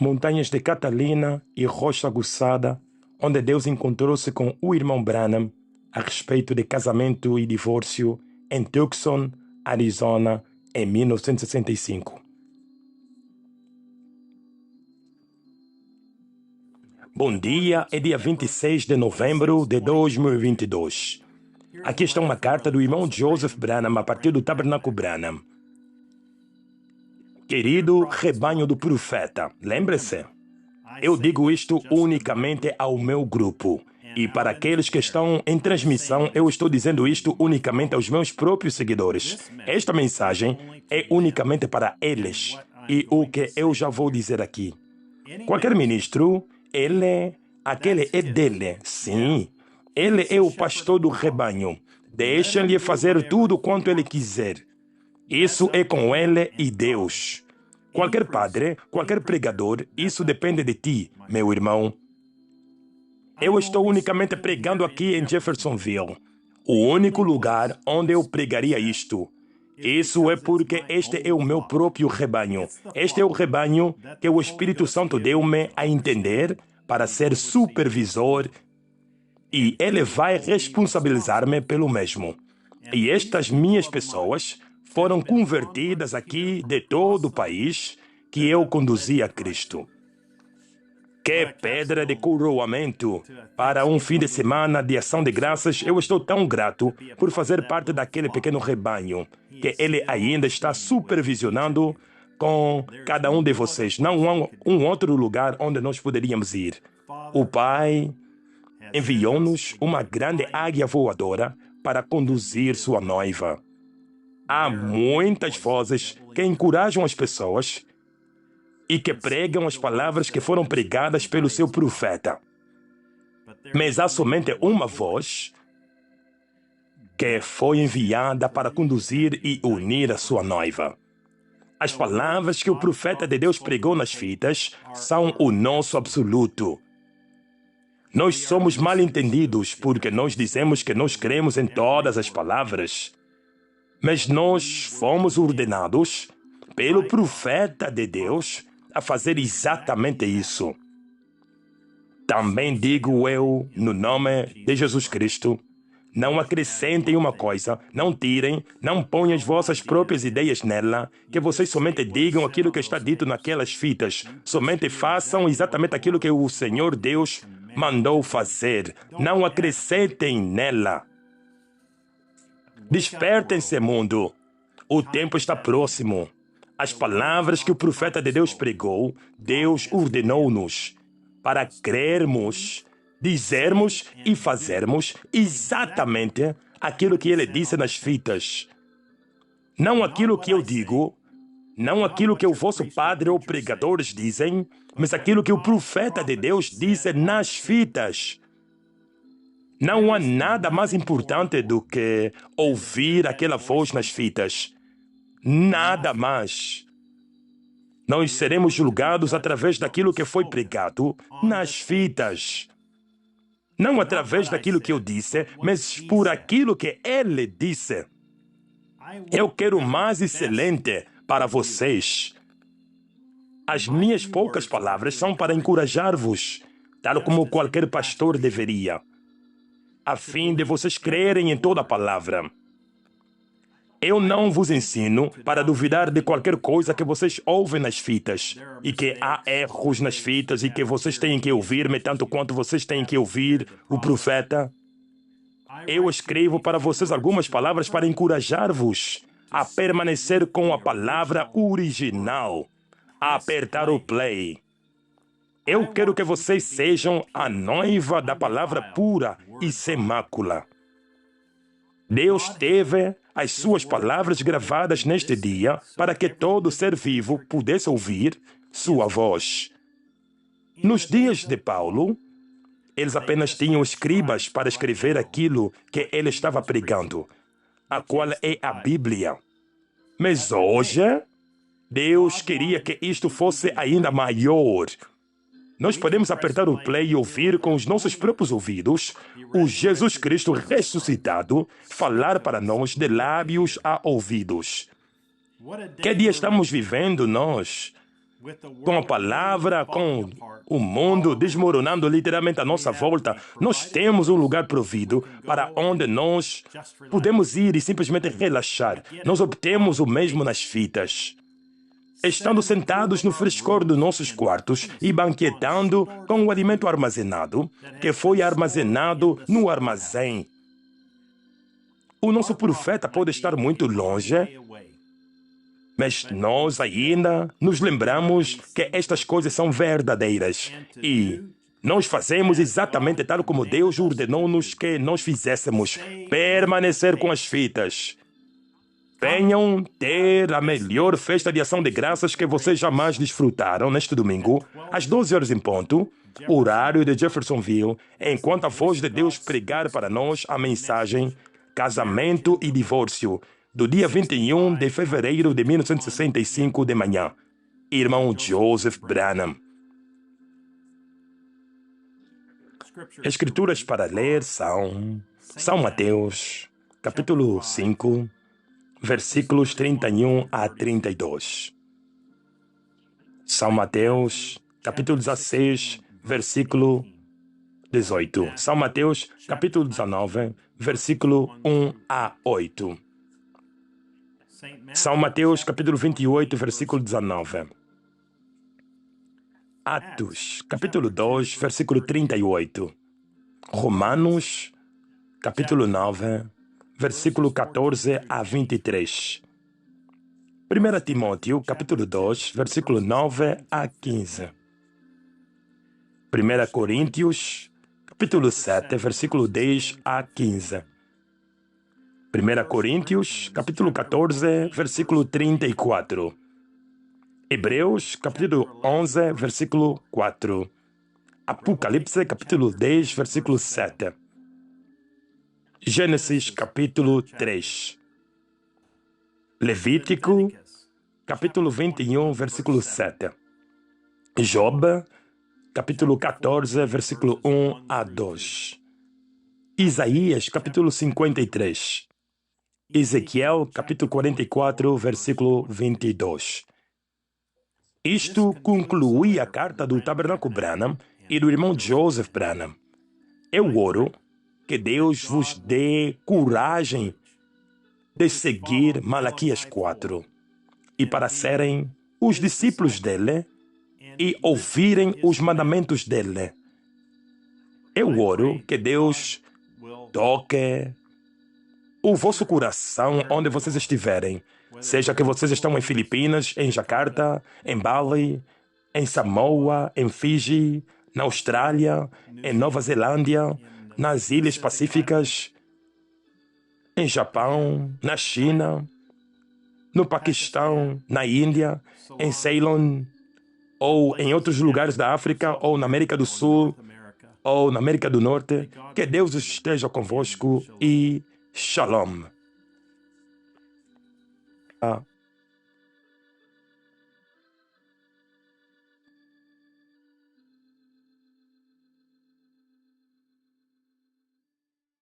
montanhas de Catalina e Rocha Aguçada, onde Deus encontrou-se com o irmão Branham a respeito de casamento e divórcio em Tucson, Arizona, em 1965. Bom dia, é dia 26 de novembro de 2022. Aqui está uma carta do irmão Joseph Branham a partir do Tabernáculo Branham. Querido rebanho do profeta, lembre-se, eu digo isto unicamente ao meu grupo. E para aqueles que estão em transmissão, eu estou dizendo isto unicamente aos meus próprios seguidores. Esta mensagem é unicamente para eles. E o que eu já vou dizer aqui. Qualquer ministro, aquele é dele, sim. Ele é o pastor do rebanho. Deixem-lhe fazer tudo quanto ele quiser. Isso é com ele e Deus. Qualquer padre, qualquer pregador, isso depende de ti, meu irmão. Eu estou unicamente pregando aqui em Jeffersonville, o único lugar onde eu pregaria isto. Isso é porque este é o meu próprio rebanho. Este é o rebanho que o Espírito Santo deu-me a entender para ser supervisor e ele vai responsabilizar-me pelo mesmo. E estas minhas pessoas foram convertidas aqui de todo o país que eu conduzi a Cristo. Que pedra de coroamento para um fim de semana de ação de graças. Eu estou tão grato por fazer parte daquele pequeno rebanho que ele ainda está supervisionando com cada um de vocês. Não há um outro lugar onde nós poderíamos ir. O Pai enviou-nos uma grande águia voadora para conduzir sua noiva. Há muitas vozes que encorajam as pessoas e que pregam as palavras que foram pregadas pelo seu profeta. Mas há somente uma voz que foi enviada para conduzir e unir a sua noiva. As palavras que o profeta de Deus pregou nas fitas são o nosso absoluto. Nós somos mal entendidos porque nós dizemos que nós cremos em todas as palavras. Mas nós fomos ordenados pelo profeta de Deus a fazer exatamente isso. Também digo eu, no nome de Jesus Cristo, não acrescentem uma coisa, não tirem, não ponham as vossas próprias ideias nela, que vocês somente digam aquilo que está dito naquelas fitas, somente façam exatamente aquilo que o Senhor Deus mandou fazer, não acrescentem nela. Despertem-se, mundo. O tempo está próximo. As palavras que o profeta de Deus pregou, Deus ordenou-nos para crermos, dizermos e fazermos exatamente aquilo que ele disse nas fitas. Não aquilo que eu digo, não aquilo que o vosso padre ou pregadores dizem, mas aquilo que o profeta de Deus disse nas fitas. Não há nada mais importante do que ouvir aquela voz nas fitas. Nada mais. Nós seremos julgados através daquilo que foi pregado nas fitas. Não através daquilo que eu disse, mas por aquilo que ele disse. Eu quero o mais excelente para vocês. As minhas poucas palavras são para encorajar-vos, tal como qualquer pastor deveria, a fim de vocês crerem em toda a palavra. Eu não vos ensino para duvidar de qualquer coisa que vocês ouvem nas fitas, e que há erros nas fitas e que vocês têm que ouvir-me tanto quanto vocês têm que ouvir o profeta. Eu escrevo para vocês algumas palavras para encorajar-vos a permanecer com a palavra original, a apertar o play. Eu quero que vocês sejam a noiva da palavra pura e sem mácula. Deus teve as suas palavras gravadas neste dia para que todo ser vivo pudesse ouvir sua voz. Nos dias de Paulo, eles apenas tinham escribas para escrever aquilo que ele estava pregando, a qual é a Bíblia. Mas hoje, Deus queria que isto fosse ainda maior. Nós podemos apertar o play e ouvir com os nossos próprios ouvidos o Jesus Cristo ressuscitado falar para nós de lábios a ouvidos. Que dia estamos vivendo nós? com a palavra, com o mundo desmoronando literalmente à nossa volta, nós temos um lugar provido para onde nós podemos ir e simplesmente relaxar. Nós obtemos o mesmo nas fitas. Estando sentados no frescor dos nossos quartos e banquetando com o alimento armazenado, que foi armazenado no armazém. O nosso profeta pode estar muito longe, mas nós ainda nos lembramos que estas coisas são verdadeiras e nós fazemos exatamente tal como Deus ordenou-nos que nós fizéssemos, permanecer com as fitas. Venham ter a melhor festa de ação de graças que vocês jamais desfrutaram neste domingo, às 12 horas em ponto, horário de Jeffersonville, enquanto a voz de Deus pregar para nós a mensagem Casamento e Divórcio, do dia 21 de fevereiro de 1965 de manhã. Irmão Joseph Branham. Escrituras para ler são São Mateus, capítulo 5, versículos 31 a 32. São Mateus, capítulo 16, versículo 18. São Mateus, capítulo 19, versículo 1 a 8. São Mateus, capítulo 28, versículo 19. Atos, capítulo 2, versículo 38. Romanos, capítulo 9, versículo 14 a 23. 1 Timóteo, capítulo 2, versículo 9 a 15. 1 Coríntios, capítulo 7, versículo 10 a 15. 1 Coríntios, capítulo 14, versículo 34. Hebreus, capítulo 11, versículo 4. Apocalipse, capítulo 10, versículo 7. Gênesis, capítulo 3. Levítico, capítulo 21, versículo 7. Job, capítulo 14, versículo 1 a 2. Isaías, capítulo 53. Ezequiel, capítulo 44, versículo 22. Isto conclui a carta do Tabernáculo Branham e do irmão Joseph Branham. Eu oro que Deus vos dê coragem de seguir Malaquias 4 e para serem os discípulos dele e ouvirem os mandamentos dele. Eu oro que Deus toque o vosso coração onde vocês estiverem, seja que vocês estão em Filipinas, em Jacarta, em Bali, em Samoa, em Fiji, na Austrália, em Nova Zelândia, nas Ilhas Pacíficas, em Japão, na China, no Paquistão, na Índia, em Ceylon, ou em outros lugares da África, ou na América do Sul, ou na América do Norte. Que Deus esteja convosco e Shalom.